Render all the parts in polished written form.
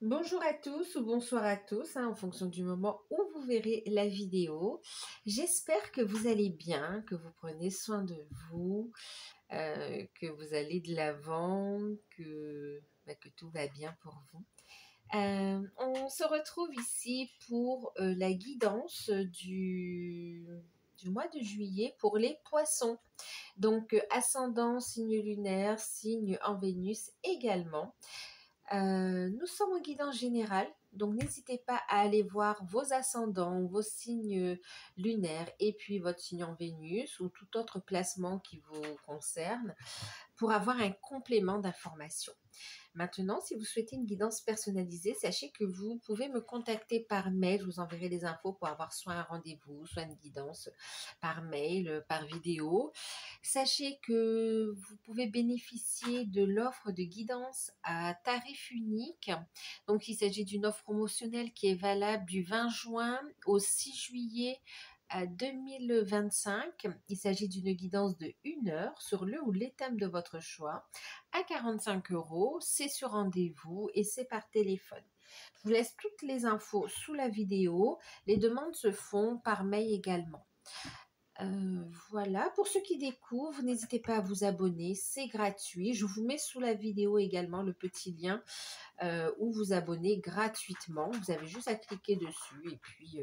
Bonjour à tous ou bonsoir à tous, en fonction du moment où vous verrez la vidéo. J'espère que vous allez bien, que vous prenez soin de vous, que vous allez de l'avant, que tout va bien pour vous. On se retrouve ici pour la guidance du mois de juillet pour les poissons. Donc, ascendant, signe lunaire, signe en Vénus également. Nous sommes en guidance générale, donc n'hésitez pas à aller voir vos ascendants, vos signes lunaires et puis votre signe en Vénus ou tout autre placement qui vous concerne pour avoir un complément d'information. Maintenant, si vous souhaitez une guidance personnalisée, sachez que vous pouvez me contacter par mail. Je vous enverrai les infos pour avoir soit un rendez-vous, soit une guidance par mail, par vidéo. Sachez que vous pouvez bénéficier de l'offre de guidance à tarif unique. Donc, il s'agit d'une offre promotionnelle qui est valable du 20 juin au 6 juillet 2025. Il s'agit d'une guidance de 1 heure sur le ou les thèmes de votre choix à 45 €. C'est sur rendez-vous et c'est par téléphone. Je vous laisse toutes les infos sous la vidéo. Les demandes se font par mail également. Voilà, pour ceux qui découvrent, n'hésitez pas à vous abonner, c'est gratuit. Je vous mets sous la vidéo également le petit lien où vous abonner gratuitement. Vous avez juste à cliquer dessus et puis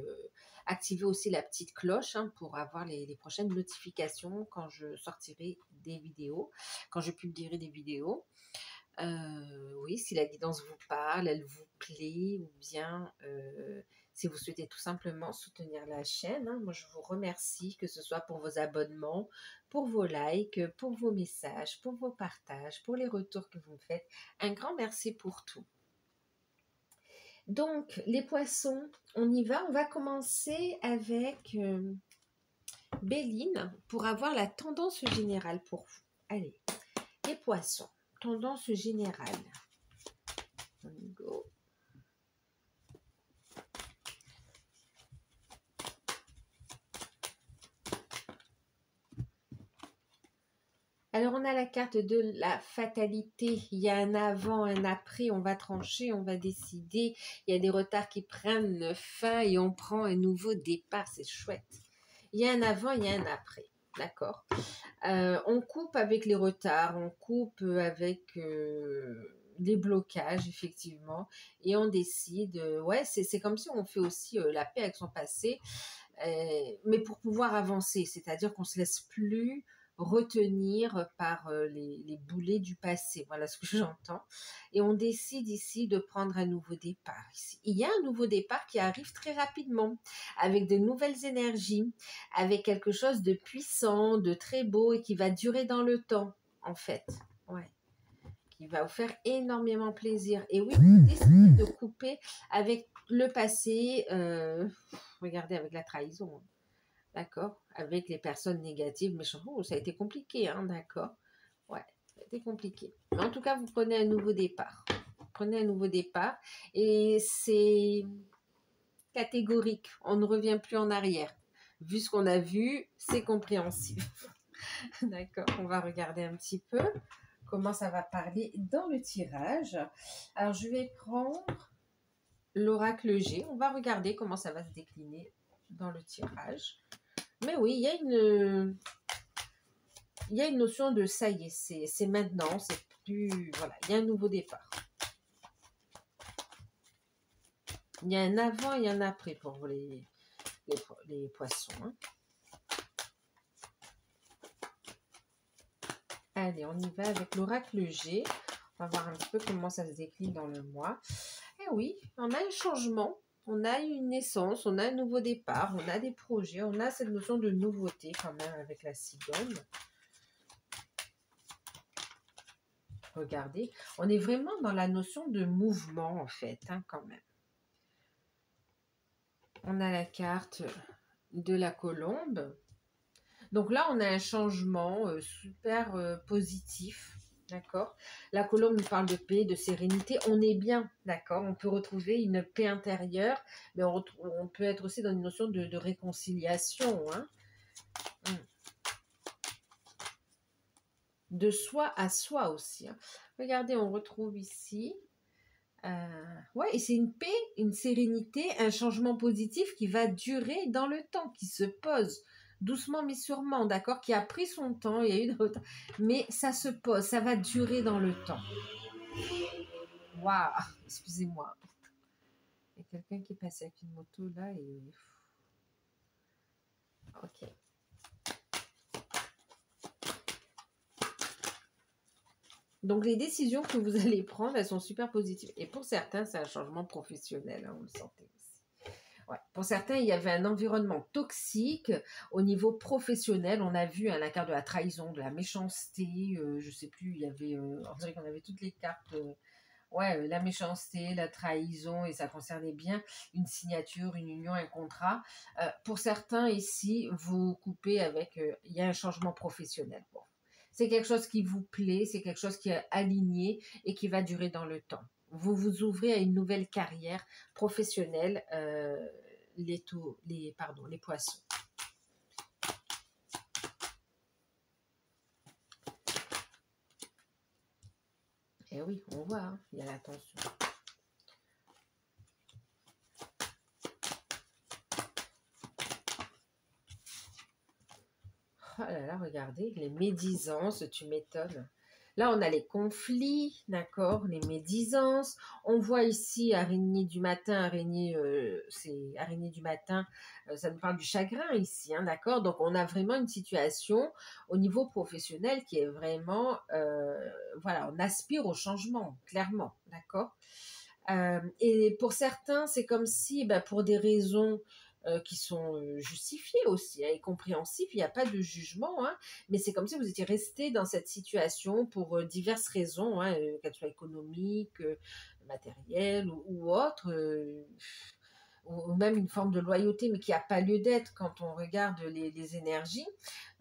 activer aussi la petite cloche pour avoir les prochaines notifications quand je sortirai des vidéos, quand je publierai des vidéos. Oui, si la guidance vous parle, elle vous plaît, ou bien si vous souhaitez tout simplement soutenir la chaîne, moi je vous remercie, que ce soit pour vos abonnements, pour vos likes, pour vos messages, pour vos partages, pour les retours que vous me faites. Un grand merci pour tout. Donc, les poissons, on y va. On va commencer avec Béline pour avoir la tendance générale pour vous. Allez, les poissons, tendance générale. On y go. Alors, on a la carte de la fatalité. Il y a un avant, un après. On va trancher, on va décider. Il y a des retards qui prennent fin et on prend un nouveau départ. C'est chouette. Il y a un avant, il y a un après. D'accord. On coupe avec les retards, on coupe avec les blocages, effectivement. Et on décide. Ouais, c'est comme si on fait aussi la paix avec son passé. Mais pour pouvoir avancer. C'est-à-dire qu'on ne se laisse plus retenir par les boulets du passé. Voilà ce que j'entends. Et on décide ici de prendre un nouveau départ. Ici. Il y a un nouveau départ qui arrive très rapidement, avec de nouvelles énergies, avec quelque chose de puissant, de très beau et qui va durer dans le temps, en fait. Ouais. Qui va vous faire énormément plaisir. Et oui, vous décidez de couper avec le passé, regardez, avec la trahison. D'accord, avec les personnes négatives, méchantes. Oh, ça a été compliqué, d'accord. Ouais, ça a été compliqué. Mais en tout cas, vous prenez un nouveau départ. Prenez un nouveau départ et c'est catégorique. On ne revient plus en arrière. Vu ce qu'on a vu, c'est compréhensible. D'accord, on va regarder un petit peu comment ça va parler dans le tirage. Alors, je vais prendre l'oracle G. On va regarder comment ça va se décliner dans le tirage. Mais oui, il y a une notion de ça y est, c'est maintenant, c'est plus... Voilà, il y a un nouveau départ. Il y a un avant et un après pour les poissons. Allez, on y va avec l'oracle G. On va voir un petit peu comment ça se décline dans le mois. Eh oui, on a un changement. On a une naissance, on a un nouveau départ, on a des projets, on a cette notion de nouveauté quand même avec la cigogne. Regardez, on est vraiment dans la notion de mouvement en fait, quand même. On a la carte de la colombe. Donc là, on a un changement super positif. D'accord. La colombe nous parle de paix, de sérénité. On est bien, d'accord. On peut retrouver une paix intérieure, mais on peut être aussi dans une notion de réconciliation. De soi à soi aussi. Regardez, on retrouve ici Ouais, et c'est une paix, une sérénité, un changement positif qui va durer dans le temps, qui se pose doucement mais sûrement, d'accord, qui a pris son temps, il y a eu de retard, mais ça se pose, ça va durer dans le temps. Waouh, excusez-moi. Il y a quelqu'un qui est passé avec une moto là et... Ok. Donc les décisions que vous allez prendre, elles sont super positives. Et pour certains, c'est un changement professionnel, hein, vous le sentez aussi. Ouais. Pour certains, il y avait un environnement toxique au niveau professionnel. On a vu la carte de la trahison, de la méchanceté, je sais plus, il y avait, on dirait qu'on avait toutes les cartes. Ouais, la méchanceté, la trahison, et ça concernait bien une signature, une union, un contrat. Pour certains ici, vous coupez avec, il y a un changement professionnel. Bon. C'est quelque chose qui vous plaît, c'est quelque chose qui est aligné et qui va durer dans le temps. Vous vous ouvrez à une nouvelle carrière professionnelle, les poissons. Et oui, on voit, hein, il y a la tension. Oh là là, regardez, les médisances, tu m'étonnes. Là, on a les conflits, d'accord, les médisances. On voit ici araignée du matin, c'est araignée du matin, ça nous parle du chagrin ici, hein, d'accord. Donc, on a vraiment une situation au niveau professionnel qui est vraiment, voilà, on aspire au changement, clairement, d'accord. Et pour certains, c'est comme si, pour des raisons qui sont justifiées aussi, hein, et compréhensibles, il n'y a pas de jugement, hein, mais c'est comme si vous étiez resté dans cette situation pour diverses raisons, hein, qu'elles soient économiques, matérielles ou autres, ou même une forme de loyauté, mais qui n'a pas lieu d'être quand on regarde les énergies,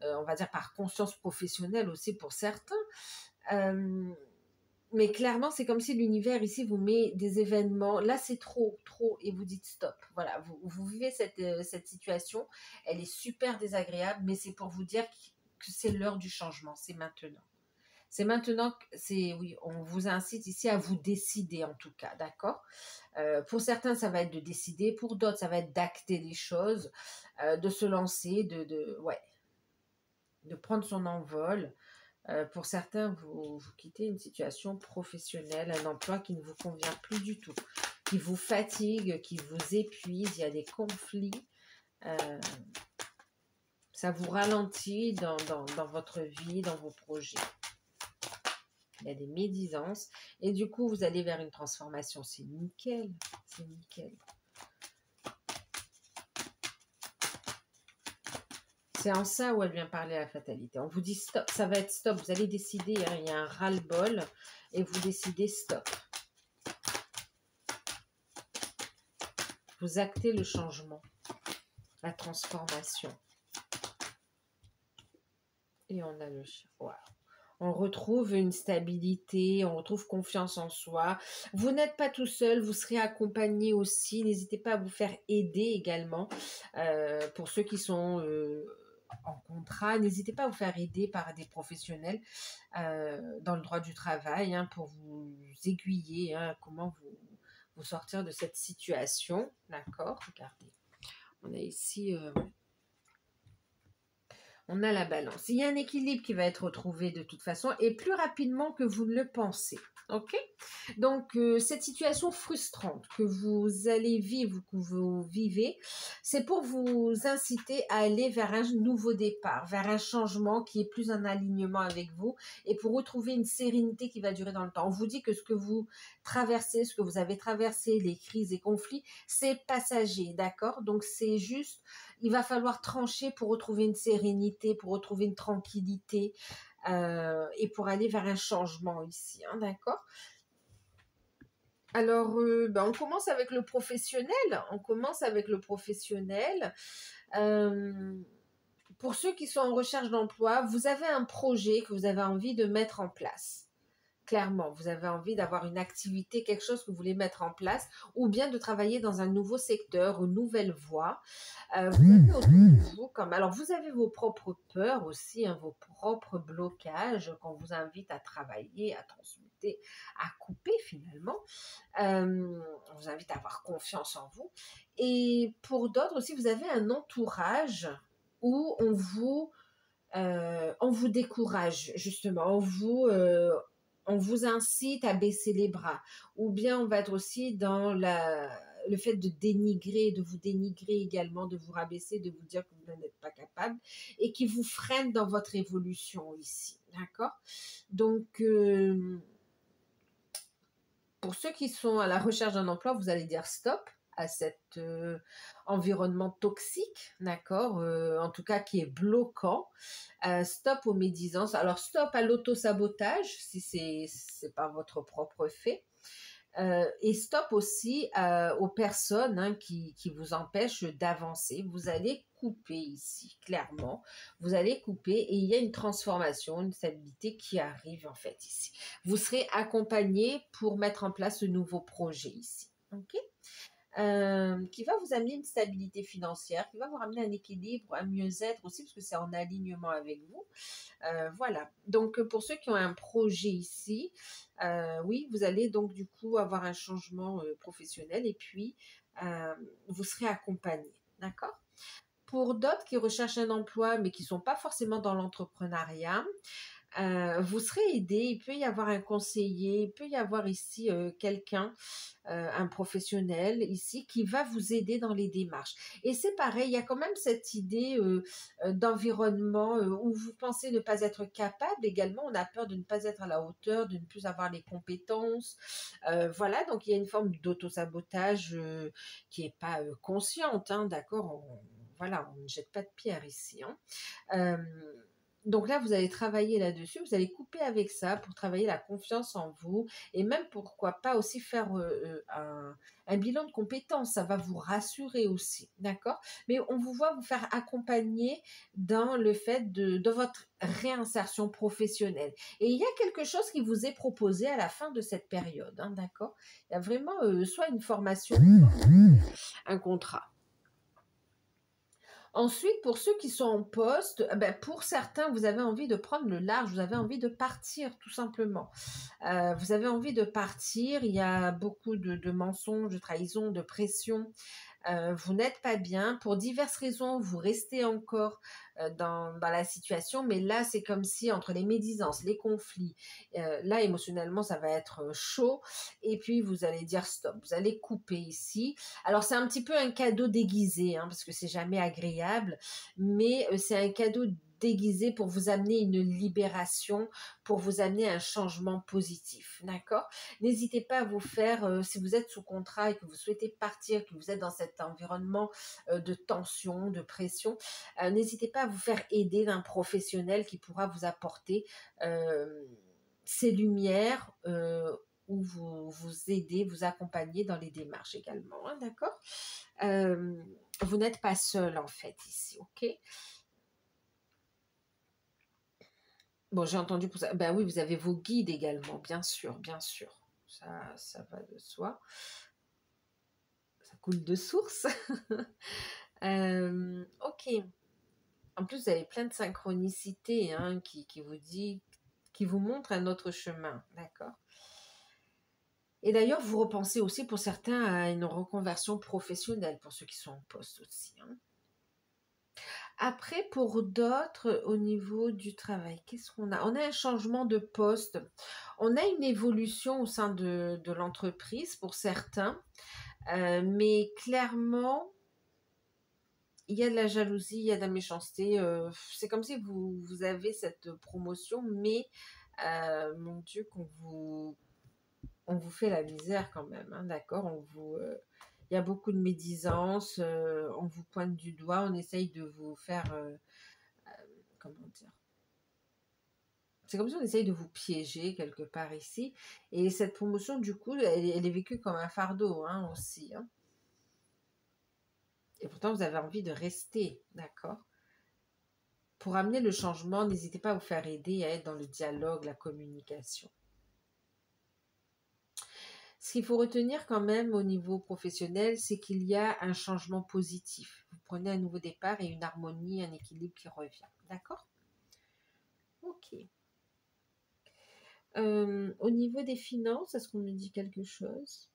on va dire par conscience professionnelle aussi pour certains. Mais clairement, c'est comme si l'univers ici vous met des événements. Là, c'est trop, trop, et vous dites stop. Voilà, vous vivez cette situation. Elle est super désagréable, mais c'est pour vous dire que c'est l'heure du changement. C'est maintenant. C'est maintenant que oui, on vous incite ici à vous décider en tout cas, d'accord. Pour certains, ça va être de décider. Pour d'autres, ça va être d'acter les choses, de se lancer, ouais, de prendre son envol. Pour certains, vous quittez une situation professionnelle, un emploi qui ne vous convient plus du tout, qui vous fatigue, qui vous épuise, il y a des conflits, ça vous ralentit dans votre vie, dans vos projets. Il y a des médisances et du coup, vous allez vers une transformation. C'est nickel, c'est nickel. C'est en ça où elle vient parler à la fatalité. On vous dit stop, ça va être stop. Vous allez décider, hein, il y a un ras-le-bol et vous décidez stop. Vous actez le changement, la transformation. Et on a le chien. Wow. On retrouve une stabilité, on retrouve confiance en soi. Vous n'êtes pas tout seul, vous serez accompagné aussi. N'hésitez pas à vous faire aider également. Pour ceux qui sont en contrat, n'hésitez pas à vous faire aider par des professionnels dans le droit du travail, hein, pour vous aiguiller, hein, comment vous sortir de cette situation. D'accord, regardez. On a ici... on a la balance. Il y a un équilibre qui va être retrouvé de toute façon et plus rapidement que vous ne le pensez. Ok? Donc, cette situation frustrante que vous allez vivre, que vous vivez, c'est pour vous inciter à aller vers un nouveau départ, vers un changement qui est plus en alignement avec vous et pour retrouver une sérénité qui va durer dans le temps. On vous dit que ce que vous traversez, ce que vous avez traversé, les crises et conflits, c'est passager, d'accord? Donc, c'est juste, il va falloir trancher pour retrouver une sérénité, pour retrouver une tranquillité, et pour aller vers un changement ici, hein, d'accord? Alors, on commence avec le professionnel. On commence avec le professionnel. Pour ceux qui sont en recherche d'emploi, vous avez un projet que vous avez envie de mettre en place. Clairement, vous avez envie d'avoir une activité, quelque chose que vous voulez mettre en place, ou bien de travailler dans un nouveau secteur, une nouvelle voie. Vous avez autour de vous, alors vous avez vos propres peurs aussi, hein, vos propres blocages qu'on vous invite à travailler, à transmuter. inviter à couper finalement. On vous invite à avoir confiance en vous. Et pour d'autres aussi, vous avez un entourage où on vous décourage, justement, on vous incite à baisser les bras. Ou bien on va être aussi dans le fait de dénigrer, de vous dénigrer également, de vous rabaisser, de vous dire que vous n'êtes pas capable et qui vous freine dans votre évolution ici. D'accord? Donc, pour ceux qui sont à la recherche d'un emploi, vous allez dire stop à cet environnement toxique, d'accord, en tout cas qui est bloquant. Stop aux médisances. Alors stop à l'auto-sabotage si c'est pas votre propre fait. Et stop aussi aux personnes qui vous empêchent d'avancer. Vous allez couper ici, clairement. Vous allez couper et il y a une transformation, une stabilité qui arrive en fait ici. Vous serez accompagné pour mettre en place ce nouveau projet ici. Ok? Qui va vous amener une stabilité financière, qui va vous ramener un équilibre, un mieux-être aussi, parce que c'est en alignement avec vous. Voilà. Donc, pour ceux qui ont un projet ici, oui, vous allez donc du coup avoir un changement professionnel et puis vous serez accompagné. D'accord? Pour d'autres qui recherchent un emploi mais qui ne sont pas forcément dans l'entrepreneuriat, vous serez aidé, il peut y avoir un conseiller, il peut y avoir ici quelqu'un, un professionnel ici qui va vous aider dans les démarches. Et c'est pareil, il y a quand même cette idée d'environnement où vous pensez ne pas être capable également, on a peur de ne pas être à la hauteur, de ne plus avoir les compétences. Voilà, donc il y a une forme d'auto-sabotage qui n'est pas consciente, hein, d'accord, voilà, on ne jette pas de pierre ici. Hein. Donc là, vous allez travailler là-dessus, vous allez couper avec ça pour travailler la confiance en vous et même pourquoi pas aussi faire un bilan de compétences, ça va vous rassurer aussi, d'accord? Mais on vous voit vous faire accompagner dans le fait de votre réinsertion professionnelle. Et il y a quelque chose qui vous est proposé à la fin de cette période, hein, d'accord? Il y a vraiment soit une formation, un contrat. Ensuite, pour ceux qui sont en poste, pour certains, vous avez envie de prendre le large, vous avez envie de partir tout simplement. Vous avez envie de partir, il y a beaucoup de mensonges, de trahisons, de pression. Vous n'êtes pas bien. Pour diverses raisons, vous restez encore dans la situation, mais là, c'est comme si entre les médisances, les conflits, là, émotionnellement, ça va être chaud, et puis vous allez dire stop, vous allez couper ici. Alors, c'est un petit peu un cadeau déguisé, hein, parce que c'est jamais agréable, mais c'est un cadeau déguisé pour vous amener une libération, pour vous amener un changement positif, d'accord? N'hésitez pas à vous faire, si vous êtes sous contrat et que vous souhaitez partir, que vous êtes dans cet environnement de tension, de pression, n'hésitez pas à vous faire aider d'un professionnel qui pourra vous apporter ces lumières ou vous aider, vous accompagner dans les démarches également, hein, d'accord? Vous n'êtes pas seul en fait ici, ok? Bon, j'ai entendu pour ça. Ben oui, vous avez vos guides également, bien sûr, bien sûr. Ça va de soi. Ça coule de source. Ok. En plus, vous avez plein de synchronicité hein, qui vous montrent un autre chemin, d'accord? Et d'ailleurs, vous repensez aussi pour certains à une reconversion professionnelle, pour ceux qui sont en poste aussi. Hein. Après, pour d'autres, au niveau du travail, qu'est-ce qu'on a? On a un changement de poste, on a une évolution au sein de l'entreprise pour certains, mais clairement, il y a de la jalousie, il y a de la méchanceté. C'est comme si vous avez cette promotion, mais mon Dieu, on vous fait la misère quand même, hein, d'accord? Il y a beaucoup de médisance, on vous pointe du doigt, on essaye de vous faire, comment dire? C'est comme si on essaye de vous piéger quelque part ici. Et cette promotion, du coup, elle est vécue comme un fardeau hein, aussi. Hein. Et pourtant, vous avez envie de rester, d'accord? Pour amener le changement, n'hésitez pas à vous faire aider, à être dans le dialogue, la communication. Ce qu'il faut retenir quand même au niveau professionnel, c'est qu'il y a un changement positif. Vous prenez un nouveau départ et une harmonie, un équilibre qui revient. D'accord? Ok. Au niveau des finances, est-ce qu'on me dit quelque chose?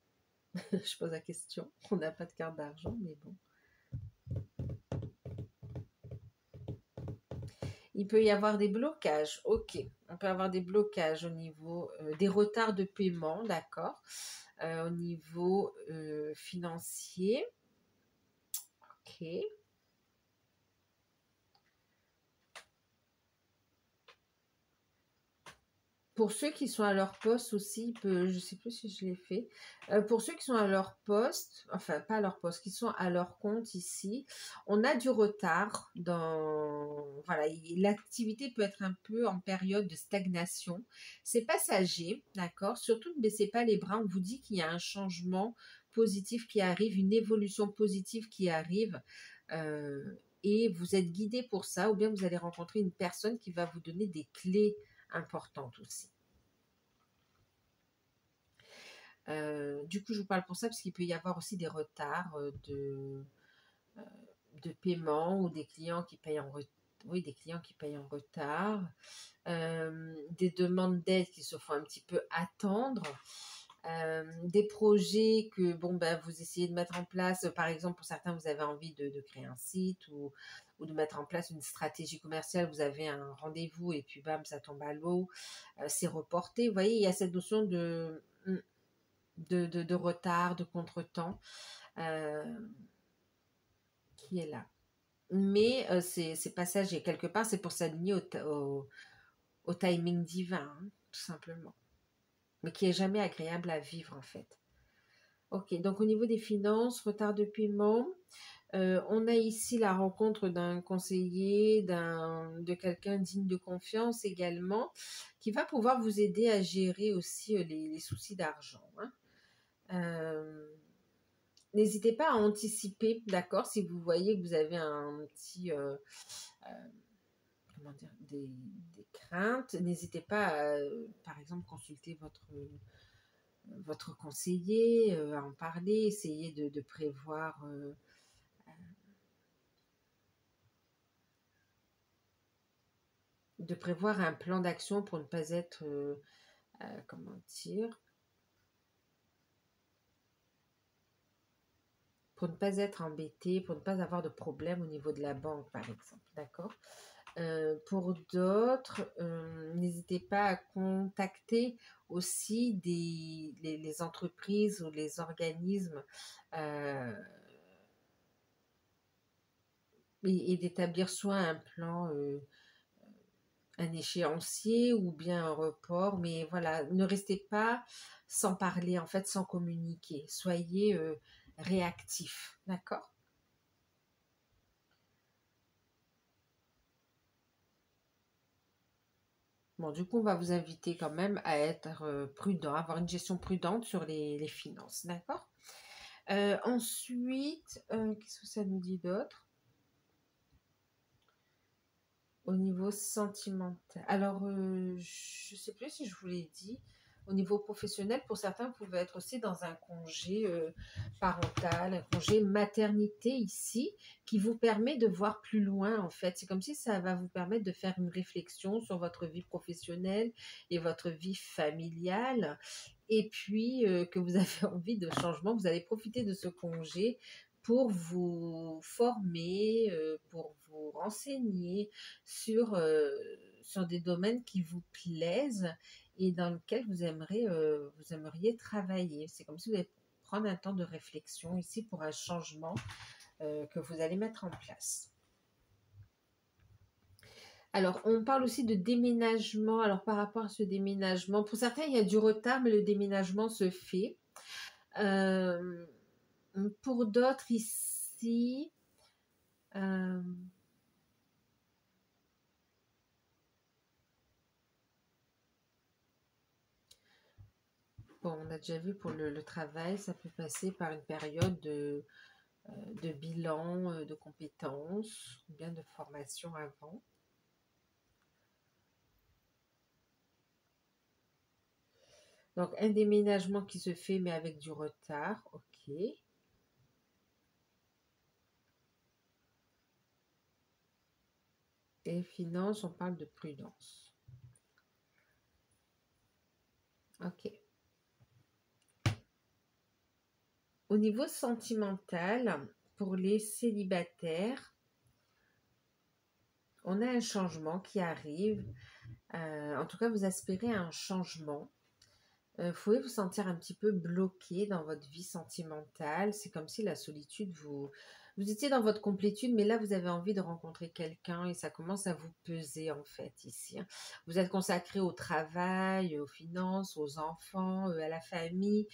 Je pose la question. On n'a pas de carte d'argent, mais bon. Il peut y avoir des blocages. Ok. On peut avoir des blocages au niveau des retards de paiement, d'accord. Au niveau financier. Ok. Pour ceux qui sont à leur poste aussi, je ne sais plus si je l'ai fait. Pour ceux qui sont à leur poste, enfin pas à leur poste, qui sont à leur compte ici, on a du retard dans... Voilà, l'activité peut être un peu en période de stagnation. C'est passager, d'accord? Surtout ne baissez pas les bras, on vous dit qu'il y a un changement positif qui arrive, une évolution positive qui arrive. euh, et vous êtes guidé pour ça, ou bien vous allez rencontrer une personne qui va vous donner des clés importante aussi. Du coup, je vous parle pour ça parce qu'il peut y avoir aussi des retards euh, de paiement ou des clients qui payent en retard. Oui, des clients qui payent en retard, des demandes d'aide qui se font un petit peu attendre, des projets que bon ben vous essayez de mettre en place. Par exemple, pour certains, vous avez envie de créer un site ou de mettre en place une stratégie commerciale. Vous avez un rendez-vous et puis bam, ça tombe à l'eau, c'est reporté. Vous voyez, il y a cette notion de retard, de contretemps euh, qui est là. Mais c'est passager. Quelque part, c'est pour s'aligner au timing divin, hein, tout simplement. Mais qui est jamais agréable à vivre, en fait. Ok, donc au niveau des finances, retard de paiement, on a ici la rencontre d'un conseiller, de quelqu'un digne de confiance également, qui va pouvoir vous aider à gérer aussi les soucis d'argent, hein. Euh, N'hésitez pas à anticiper, d'accord, si vous voyez que vous avez un petit, comment dire, des craintes, n'hésitez pas à, par exemple, consulter votre conseiller, à en parler, essayer de prévoir un plan d'action pour ne pas être, comment dire, pour ne pas être embêté, pour ne pas avoir de problème au niveau de la banque, par exemple, d'accord? Pour d'autres, n'hésitez pas à contacter aussi les entreprises ou les organismes euh, et d'établir soit un plan, un échéancier ou bien un report, mais voilà, ne restez pas sans parler, en fait, sans communiquer. Soyez réactif, d'accord? Bon, du coup, on va vous inviter quand même à être prudent, à avoir une gestion prudente sur les finances, d'accord? Ensuite, qu'est-ce que ça nous dit d'autre? Au niveau sentimental. Alors, je ne sais plus si je vous l'ai dit. Au niveau professionnel, pour certains, vous pouvez être aussi dans un congé parental, un congé maternité ici, qui vous permet de voir plus loin, en fait. C'est comme si ça va vous permettre de faire une réflexion sur votre vie professionnelle et votre vie familiale. Et puis, que vous avez envie de changement, vous allez profiter de ce congé pour vous former, pour vous renseigner sur des domaines qui vous plaisent et dans lesquels vous aimeriez travailler. C'est comme si vous allez prendre un temps de réflexion ici pour un changement que vous allez mettre en place. Alors, on parle aussi de déménagement. Alors, par rapport à ce déménagement, pour certains, il y a du retard, mais le déménagement se fait. Euh, pour d'autres ici, euh, bon, on a déjà vu pour le travail, ça peut passer par une période de bilan, de compétences, ou bien de formation avant. Donc, un déménagement qui se fait, mais avec du retard, ok. Et finance, on parle de prudence. Ok. Au niveau sentimental, pour les célibataires, on a un changement qui arrive. En tout cas, vous aspirez à un changement. Vous pouvez vous sentir un petit peu bloqué dans votre vie sentimentale. C'est comme si la solitude, vous étiez dans votre complétude, mais là, vous avez envie de rencontrer quelqu'un et ça commence à vous peser en fait ici, hein. Vous êtes consacré au travail, aux finances, aux enfants, à la famille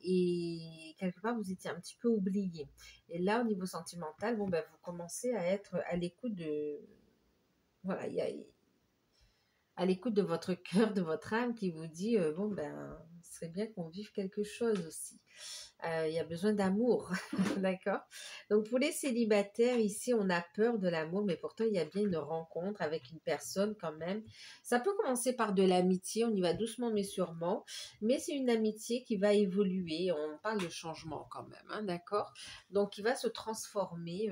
et quelque part, vous étiez un petit peu oublié. Et là, au niveau sentimental, bon, ben, vous commencez à être à l'écoute de... Voilà, il y a à l'écoute de votre cœur, de votre âme qui vous dit bon ben ce serait bien qu'on vive quelque chose aussi. Il y a besoin d'amour, d'accord? Donc pour les célibataires ici, on a peur de l'amour, mais pourtant il y a bien une rencontre avec une personne quand même. Ça peut commencer par de l'amitié, on y va doucement mais sûrement, mais c'est une amitié qui va évoluer. On parle de changement quand même, hein, d'accord? Donc qui va se transformer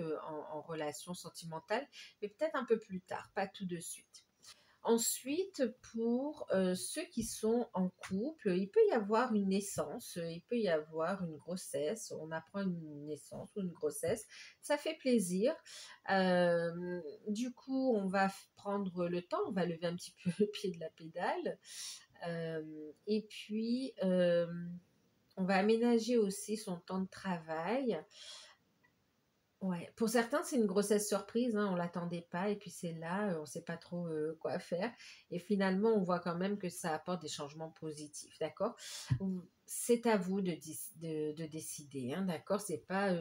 en relation sentimentale, mais peut-être un peu plus tard, pas tout de suite. Ensuite, pour ceux qui sont en couple, il peut y avoir une naissance, il peut y avoir une grossesse, on apprend une naissance ou une grossesse, ça fait plaisir. Du coup, on va prendre le temps, on va lever un petit peu le pied de la pédale, et puis on va aménager aussi son temps de travail. Ouais, pour certains, c'est une grossesse surprise, hein, on l'attendait pas et puis c'est là, on sait pas trop quoi faire. Et finalement, on voit quand même que ça apporte des changements positifs, d'accord? C'est à vous de décider, hein, d'accord? C'est pas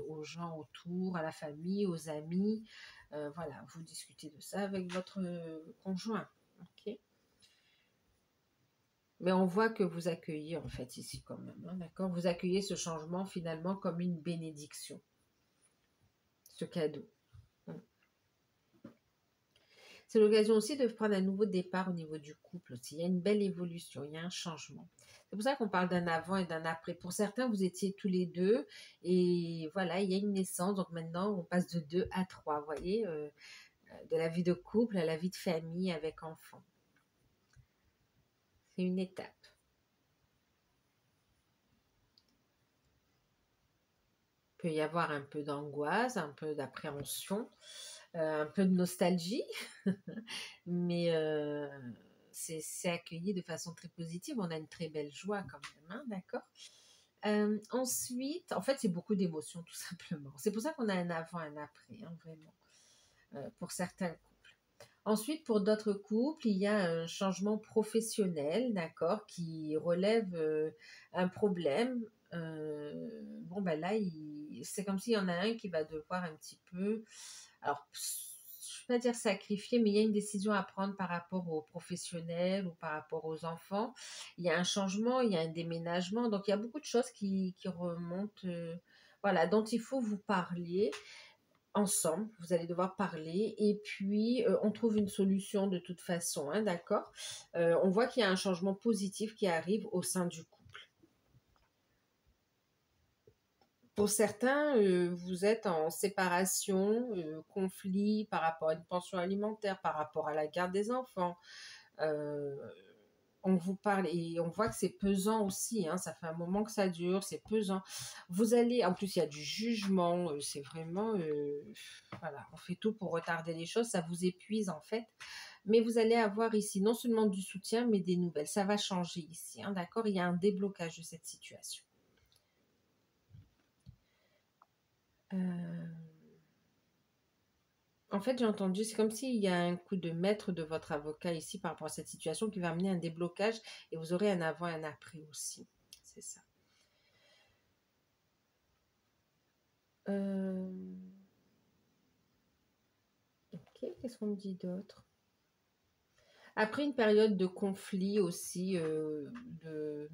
aux gens autour, à la famille, aux amis. Voilà, vous discutez de ça avec votre conjoint, ok? Mais on voit que vous accueillez en fait ici quand même, hein, d'accord? Vous accueillez ce changement finalement comme une bénédiction, ce cadeau. C'est l'occasion aussi de prendre un nouveau départ au niveau du couple aussi. Il y a une belle évolution, il y a un changement. C'est pour ça qu'on parle d'un avant et d'un après. Pour certains, vous étiez tous les deux et voilà, il y a une naissance. Donc maintenant, on passe de 2 à 3, vous voyez, de la vie de couple à la vie de famille avec enfants. C'est une étape. Il peut y avoir un peu d'angoisse, un peu d'appréhension, un peu de nostalgie, mais c'est accueilli de façon très positive. On a une très belle joie quand même, hein, d'accord? Ensuite, en fait, c'est beaucoup d'émotions tout simplement. C'est pour ça qu'on a un avant, un après, hein, vraiment, pour certains couples. Ensuite, pour d'autres couples, il y a un changement professionnel, d'accord, qui relève un problème. Bon, ben là, c'est comme s'il y en a un qui va devoir un petit peu, alors, je ne vais pas dire sacrifier, mais il y a une décision à prendre par rapport aux professionnels ou par rapport aux enfants. Il y a un changement, il y a un déménagement, donc il y a beaucoup de choses qui remontent, voilà, dont il faut vous parler ensemble. Vous allez devoir parler et puis on trouve une solution de toute façon, hein, d'accord? On voit qu'il y a un changement positif qui arrive au sein du couple. Pour certains, vous êtes en séparation, conflit par rapport à une pension alimentaire, par rapport à la garde des enfants. Euh, on vous parle et on voit que c'est pesant aussi, hein, ça fait un moment que ça dure, c'est pesant. Vous allez, en plus il y a du jugement, c'est vraiment, voilà, on fait tout pour retarder les choses, ça vous épuise en fait. Mais vous allez avoir ici non seulement du soutien, mais des nouvelles. Ça va changer ici, hein, d'accord? Il y a un déblocage de cette situation. Euh, En fait, j'ai entendu, c'est comme s'il y a un coup de maître de votre avocat ici par rapport à cette situation qui va amener un déblocage et vous aurez un avant et un après aussi. C'est ça. Euh, Ok, qu'est-ce qu'on me dit d'autre? Après une période de conflit aussi, de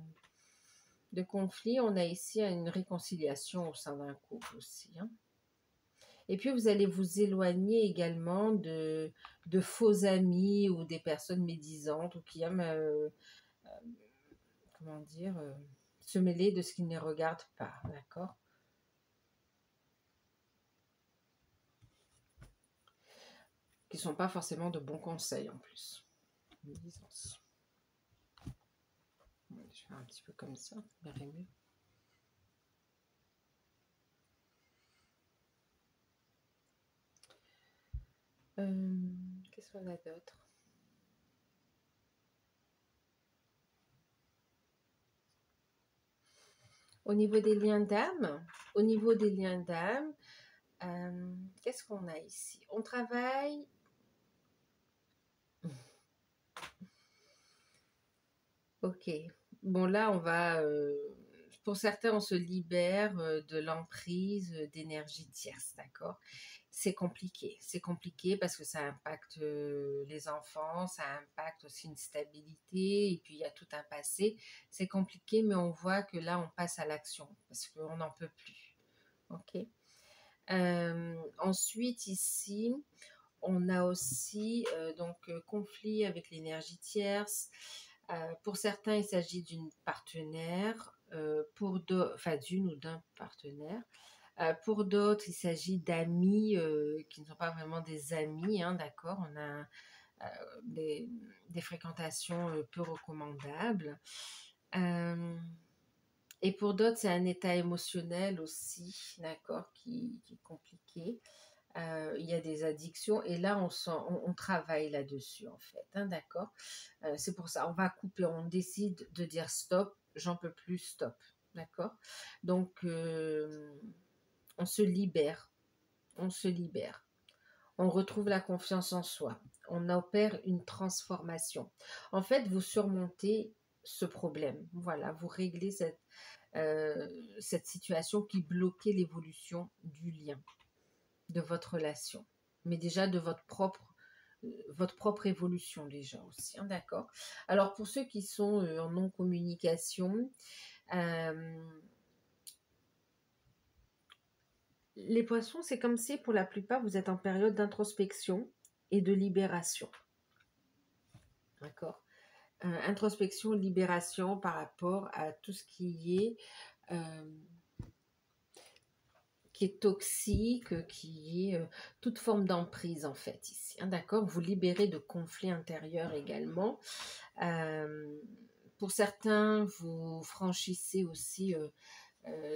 conflit, on a ici une réconciliation au sein d'un couple aussi, hein. Et puis vous allez vous éloigner également de faux amis ou des personnes médisantes ou qui aiment comment dire, se mêler de ce qui ne les regarde pas, d'accord? Qui ne sont pas forcément de bons conseils en plus. Médisance. Je vais faire un petit peu comme ça, ça verrait mieux. Qu'est-ce qu'on a d'autre? Au niveau des liens d'âme, qu'est-ce qu'on a ici? On travaille. Ok. Bon, là, on va. Pour certains, on se libère de l'emprise d'énergie tierce, d'accord? C'est compliqué. C'est compliqué parce que ça impacte les enfants, ça impacte aussi une stabilité, et puis il y a tout un passé. C'est compliqué, mais on voit que là, on passe à l'action parce qu'on n'en peut plus. Ok. Ensuite, ici, on a aussi conflit avec l'énergie tierce. Pour certains, il s'agit d'une partenaire, enfin d'une ou d'un partenaire. Pour d'autres, il s'agit d'amis qui ne sont pas vraiment des amis, hein, d'accord. On a des fréquentations peu recommandables. Et pour d'autres, c'est un état émotionnel aussi, d'accord, qui est compliqué. Il y a des addictions et là, on travaille là-dessus, en fait, hein, d'accord. C'est pour ça, on va couper, on décide de dire stop, j'en peux plus, stop, d'accord. Donc, on se libère, on se libère. On retrouve la confiance en soi. On opère une transformation. En fait, vous surmontez ce problème. Voilà, vous réglez cette situation qui bloquait l'évolution du lien, de votre relation, mais déjà de votre propre évolution déjà aussi, hein, d'accord. Alors pour ceux qui sont en non-communication, les poissons, c'est comme si pour la plupart vous êtes en période d'introspection et de libération, d'accord. Introspection, libération par rapport à tout ce qui est toxique, qui est toute forme d'emprise en fait ici, hein, d'accord. Vous libérez de conflits intérieurs également. Pour certains, vous franchissez aussi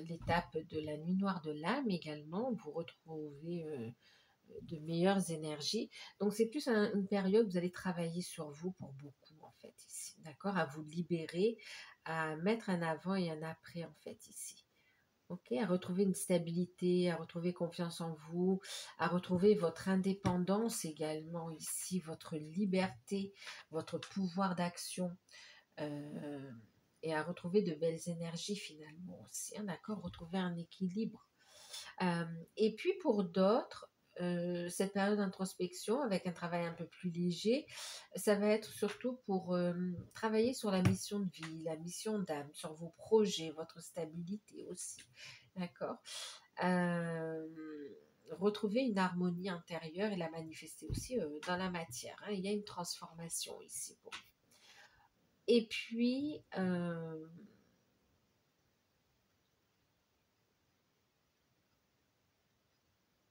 l'étape de la nuit noire de l'âme également. Vous retrouvez de meilleures énergies. Donc c'est plus une période où vous allez travailler sur vous pour beaucoup en fait ici, d'accord, à vous libérer, à mettre un avant et un après en fait ici. Ok, à retrouver une stabilité, à retrouver confiance en vous, à retrouver votre indépendance également ici, votre liberté, votre pouvoir d'action, euh, et à retrouver de belles énergies finalement aussi, hein, d'accord, retrouver un équilibre. Et puis pour d'autres, cette période d'introspection avec un travail un peu plus léger, ça va être surtout pour travailler sur la mission de vie, la mission d'âme, sur vos projets, votre stabilité aussi. D'accord. Retrouver une harmonie intérieure et la manifester aussi dans la matière, hein. Il y a une transformation ici pour vous. Et puis,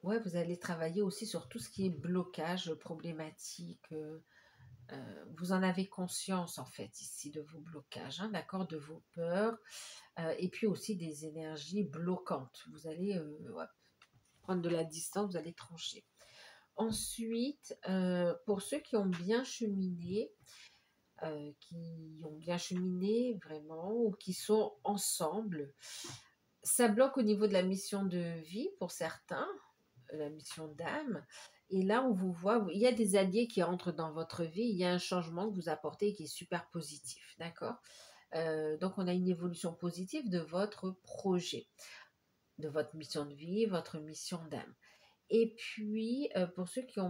ouais, vous allez travailler aussi sur tout ce qui est blocage, problématique. Vous en avez conscience en fait ici de vos blocages, hein, d'accord, de vos peurs, et puis aussi des énergies bloquantes. Vous allez ouais, prendre de la distance, vous allez trancher. Ensuite, pour ceux qui ont bien cheminé, vraiment, ou qui sont ensemble, ça bloque au niveau de la mission de vie pour certains, la mission d'âme. Et là, on vous voit, il y a des alliés qui entrent dans votre vie, il y a un changement que vous apportez qui est super positif, d'accord. Donc, on a une évolution positive de votre projet, de votre mission de vie, votre mission d'âme. Et puis, pour ceux qui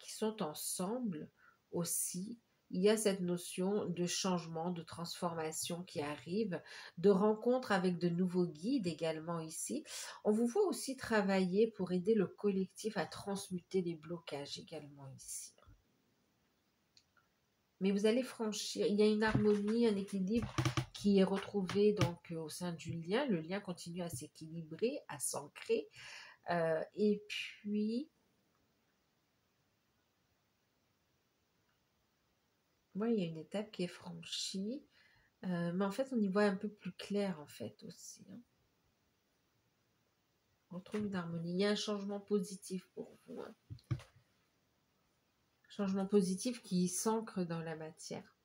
sont ensemble aussi, il y a cette notion de changement, de transformation qui arrive, de rencontre avec de nouveaux guides également ici. On vous voit aussi travailler pour aider le collectif à transmuter les blocages également ici. Mais vous allez franchir, il y a une harmonie, un équilibre qui est retrouvé donc au sein du lien. Le lien continue à s'équilibrer, à s'ancrer. Et puis, il y a une étape qui est franchie. Mais en fait, on y voit un peu plus clair, en fait, aussi. Hein. On retrouve une harmonie. Il y a un changement positif pour vous. Hein. Changement positif qui s'ancre dans la matière.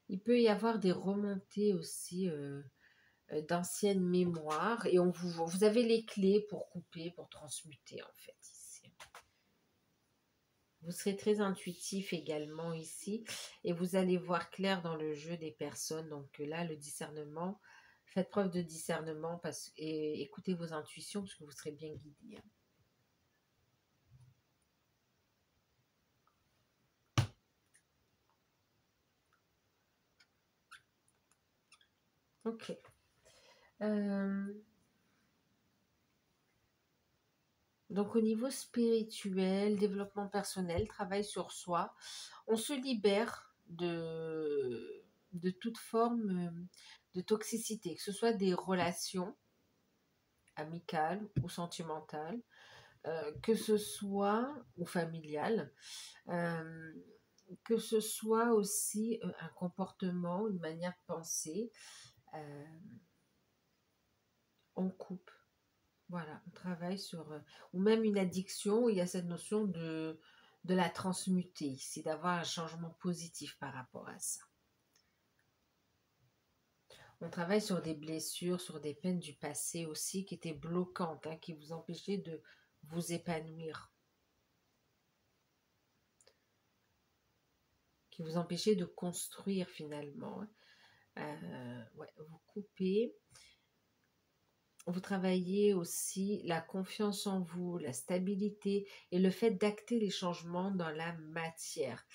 Il peut y avoir des remontées aussi d'anciennes mémoires et vous avez les clés pour couper, pour transmuter en fait ici. Vous serez très intuitif également ici et vous allez voir clair dans le jeu des personnes. Donc là, le discernement, faites preuve de discernement et écoutez vos intuitions parce que vous serez bien guidé. Hein. Ok. Donc au niveau spirituel, développement personnel, travail sur soi, on se libère de toute forme de toxicité, que ce soit des relations amicales ou sentimentales, que ce soit, ou familiales, euh, que ce soit aussi un comportement, une manière de penser, euh, on coupe. Voilà, on travaille sur, ou même une addiction, où il y a cette notion de la transmuter ici, d'avoir un changement positif par rapport à ça. On travaille sur des blessures, sur des peines du passé aussi qui étaient bloquantes, hein, qui vous empêchaient de vous épanouir, qui vous empêchaient de construire finalement. Ouais, vous coupez. Vous travaillez aussi la confiance en vous, la stabilité et le fait d'acter les changements dans la matière.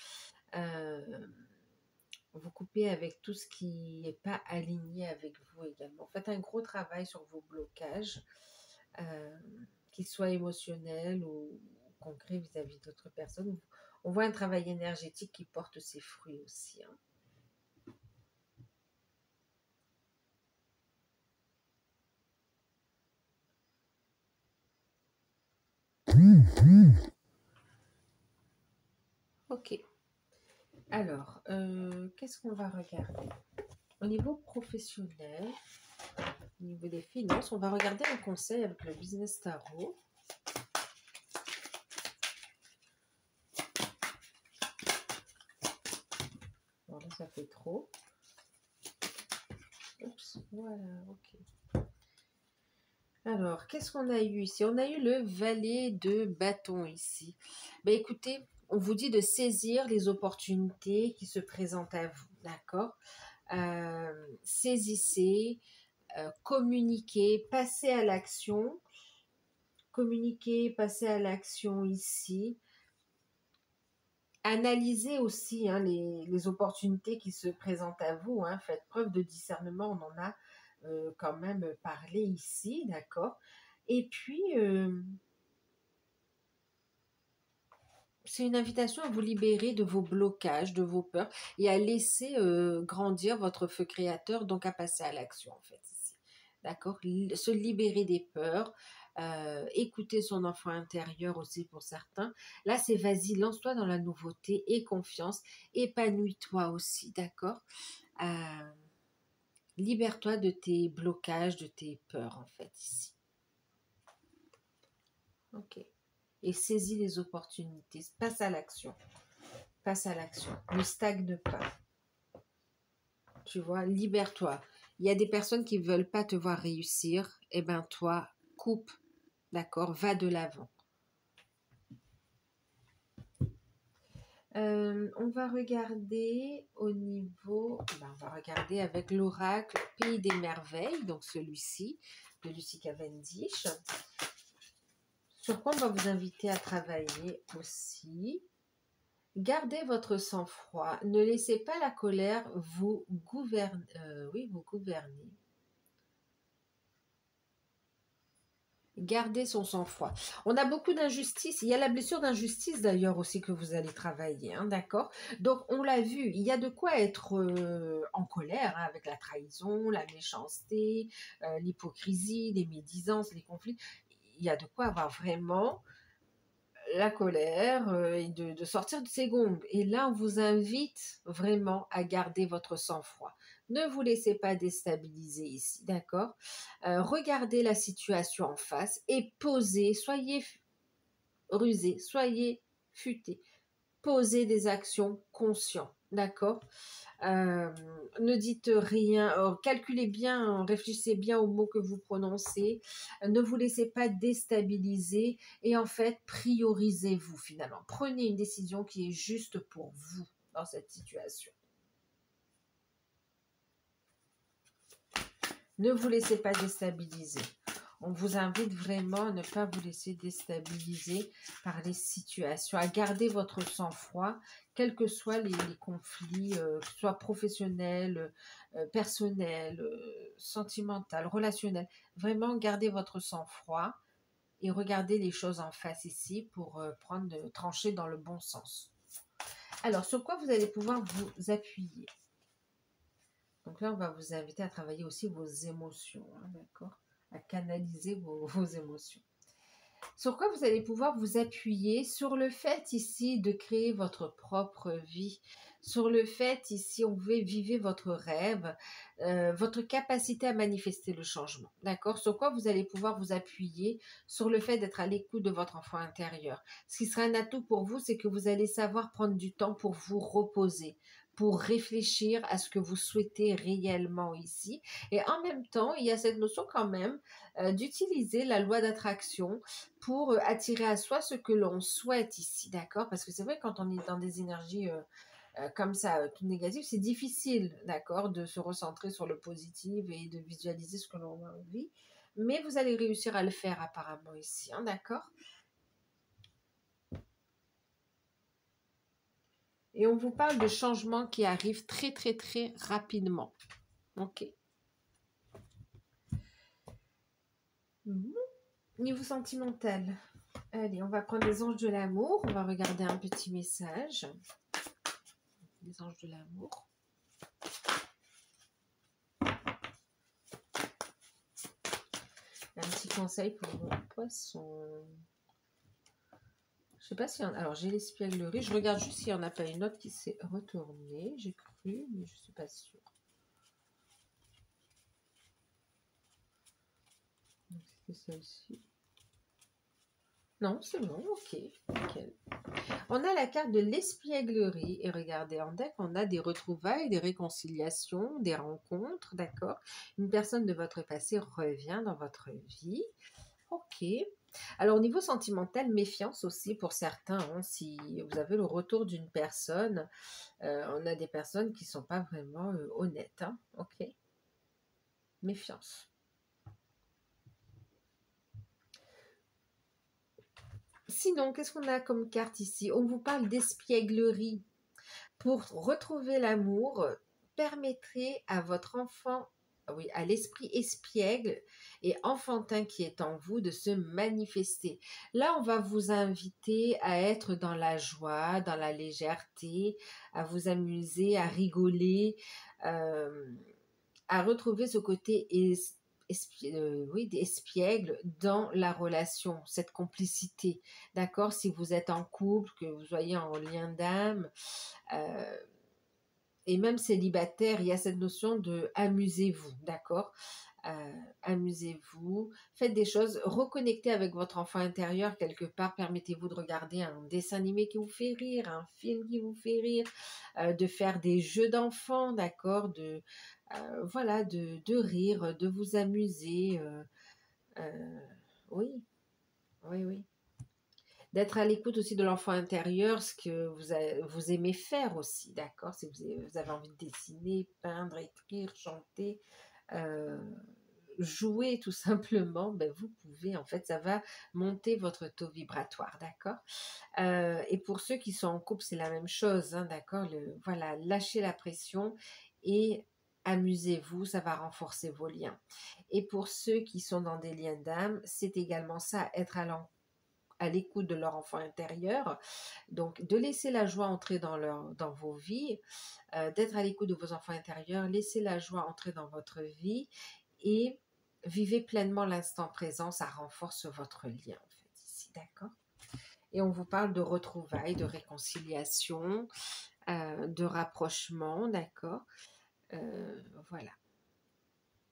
Vous coupez avec tout ce qui n'est pas aligné avec vous également. Faites un gros travail sur vos blocages, qu'ils soient émotionnels ou concrets vis-à-vis d'autres personnes. On voit un travail énergétique qui porte ses fruits aussi. Hein. Ok. Alors, qu'est-ce qu'on va regarder? Au niveau professionnel, au niveau des finances, on va regarder un conseil avec le Business Tarot. Bon, là, ça fait trop. Oups, voilà, ok. Alors, qu'est-ce qu'on a eu ici? On a eu le valet de bâton ici. Ben, écoutez, on vous dit de saisir les opportunités qui se présentent à vous, d'accord? Saisissez, communiquez, passez à l'action. Communiquez, passez à l'action ici. Analysez aussi hein, les opportunités qui se présentent à vous. Hein. Faites preuve de discernement, on en a quand même parlé ici, d'accord? Et puis, c'est une invitation à vous libérer de vos blocages, de vos peurs et à laisser grandir votre feu créateur, donc à passer à l'action en fait ici. D'accord? Se libérer des peurs, écouter son enfant intérieur aussi pour certains. Là, c'est vas-y, lance-toi dans la nouveauté et confiance, épanouis-toi aussi, d'accord? Euh, Libère-toi de tes blocages, de tes peurs en fait ici. Ok. Et saisis les opportunités, passe à l'action. Passe à l'action. Ne stagne pas. Tu vois, libère-toi. Il y a des personnes qui ne veulent pas te voir réussir. Eh bien, toi, coupe. D'accord? Va de l'avant. On va regarder au niveau... on va regarder avec l'oracle Pays des Merveilles, donc celui-ci, de Lucy Cavendish. Sur quoi on va vous inviter à travailler aussi. Gardez votre sang-froid. Ne laissez pas la colère vous gouverner. Vous gouverner. Gardez son sang-froid. On a beaucoup d'injustice. Il y a la blessure d'injustice d'ailleurs aussi que vous allez travailler, hein, d'accord? Donc on l'a vu, il y a de quoi être en colère hein, avec la trahison, la méchanceté, l'hypocrisie, les médisances, les conflits. Il y a de quoi avoir vraiment la colère et de sortir de ses gonds. Et là, on vous invite vraiment à garder votre sang-froid. Ne vous laissez pas déstabiliser ici, d'accord? Regardez la situation en face et posez, soyez rusé, soyez futé. Posez des actions conscientes, d'accord? Ne dites rien, calculez bien, réfléchissez bien aux mots que vous prononcez, ne vous laissez pas déstabiliser et en fait, priorisez-vous finalement. Prenez une décision qui est juste pour vous dans cette situation. Ne vous laissez pas déstabiliser. On vous invite vraiment à ne pas vous laisser déstabiliser par les situations, à garder votre sang-froid, quels que soient les conflits, que ce soit professionnels, personnels, sentimentaux, relationnels. Vraiment, gardez votre sang-froid et regardez les choses en face ici pour trancher dans le bon sens. Alors, sur quoi vous allez pouvoir vous appuyer? Donc là, on va vous inviter à travailler aussi vos émotions, hein, d'accord? À canaliser vos émotions. Sur quoi vous allez pouvoir vous appuyer? Sur le fait ici de créer votre propre vie. Sur le fait ici, on veut vivre votre rêve, votre capacité à manifester le changement. D'accord? Sur quoi vous allez pouvoir vous appuyer? Sur le fait d'être à l'écoute de votre enfant intérieur. Ce qui sera un atout pour vous, c'est que vous allez savoir prendre du temps pour vous reposer, pour réfléchir à ce que vous souhaitez réellement ici. Et en même temps, il y a cette notion quand même d'utiliser la loi d'attraction pour attirer à soi ce que l'on souhaite ici, d'accord? Parce que c'est vrai, quand on est dans des énergies comme ça, tout négatives, c'est difficile, d'accord, de se recentrer sur le positif et de visualiser ce que l'on a envie. Mais vous allez réussir à le faire apparemment ici, hein, d'accord? Et on vous parle de changements qui arrivent très, très, très rapidement. Ok. Niveau sentimental. Allez, on va prendre les anges de l'amour. On va regarder un petit message. Les anges de l'amour. Un petit conseil pour mon poisson. Je sais pas si... Alors, j'ai l'espièglerie. Je regarde juste s'il n'y en a pas une autre qui s'est retournée. J'ai cru, mais je ne suis pas sûre. C'était celle-ci. Non, c'est bon, ok. Nickel. On a la carte de l'espièglerie. Et regardez, en deck, on a des retrouvailles, des réconciliations, des rencontres, d'accord? Une personne de votre passé revient dans votre vie. Ok. Alors, au niveau sentimental, méfiance aussi pour certains. Hein, si vous avez le retour d'une personne, on a des personnes qui ne sont pas vraiment honnêtes. Hein, ok. Méfiance. Sinon, qu'est-ce qu'on a comme carte ici? On vous parle d'espièglerie. Pour retrouver l'amour, permettrez à votre enfant, oui, à l'esprit espiègle et enfantin qui est en vous de se manifester. Là, on va vous inviter à être dans la joie, dans la légèreté, à vous amuser, à rigoler, à retrouver ce côté espiègle dans la relation, cette complicité. D'accord? Si vous êtes en couple, que vous soyez en lien d'âme, et même célibataire, il y a cette notion de amusez-vous, d'accord? Amusez-vous, faites des choses, reconnectez avec votre enfant intérieur quelque part, permettez-vous de regarder un dessin animé qui vous fait rire, un film qui vous fait rire, de faire des jeux d'enfants, d'accord? Voilà, de rire, de vous amuser, oui, oui, oui. D'être à l'écoute aussi de l'enfant intérieur, ce que vous aimez faire aussi, d'accord? Si vous avez envie de dessiner, peindre, écrire, chanter, euh, jouer tout simplement, ben vous pouvez, en fait, ça va monter votre taux vibratoire, d'accord? Et pour ceux qui sont en couple, c'est la même chose, hein, d'accord? Voilà, lâchez la pression et amusez-vous, ça va renforcer vos liens. Et pour ceux qui sont dans des liens d'âme, c'est également ça, être à l'écoute de leur enfant intérieur, donc de laisser la joie entrer dans vos vies, d'être à l'écoute de vos enfants intérieurs, laissez la joie entrer dans votre vie et vivez pleinement l'instant présent, ça renforce votre lien en fait ici, d'accord? Et on vous parle de retrouvailles, de réconciliation, de rapprochement, d'accord? Voilà.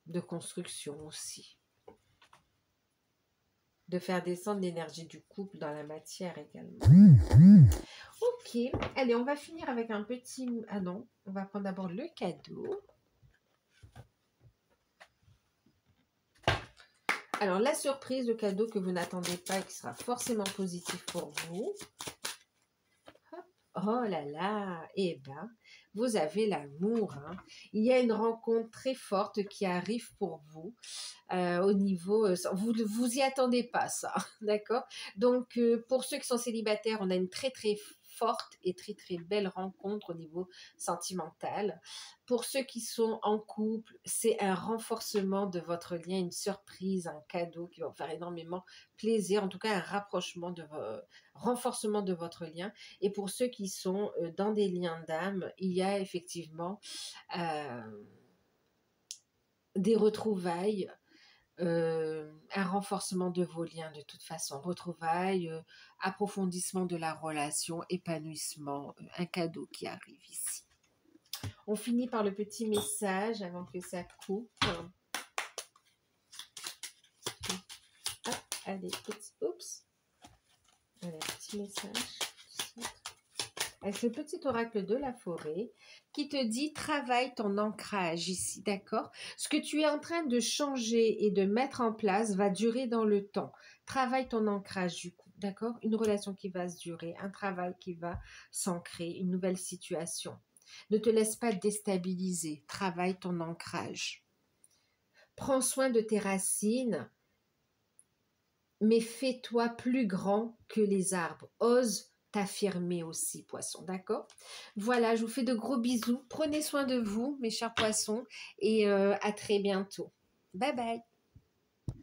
De construction aussi. De faire descendre l'énergie du couple dans la matière également. Ok, allez, on va finir avec un petit... Ah non, on va prendre d'abord le cadeau. Alors, la surprise, le cadeau que vous n'attendez pas et qui sera forcément positif pour vous. Hop. Oh là là, eh ben, vous avez l'amour. Hein. Il y a une rencontre très forte qui arrive pour vous au niveau... vous y attendez pas, ça, d'accord? Donc, pour ceux qui sont célibataires, on a une très très forte et très très belle rencontre au niveau sentimental. Pour ceux qui sont en couple, c'est un renforcement de votre lien, une surprise, un cadeau qui va vous faire énormément plaisir, en tout cas un rapprochement, renforcement de votre lien. Et pour ceux qui sont dans des liens d'âme, il y a effectivement des retrouvailles, un renforcement de vos liens de toute façon, retrouvailles, approfondissement de la relation, épanouissement, un cadeau qui arrive ici. On finit par le petit message avant que ça coupe. Hop, allez, oups. Allez, petit message. Avec le petit oracle de la forêt qui te dit travaille ton ancrage ici, d'accord? Ce que tu es en train de changer et de mettre en place va durer dans le temps. Travaille ton ancrage du coup, d'accord? Une relation qui va se durer, un travail qui va s'ancrer, une nouvelle situation. Ne te laisse pas déstabiliser, travaille ton ancrage. Prends soin de tes racines, mais fais-toi plus grand que les arbres. Ose t'affirmer aussi, poisson, d'accord? Voilà, je vous fais de gros bisous. Prenez soin de vous, mes chers poissons, et à très bientôt. Bye bye.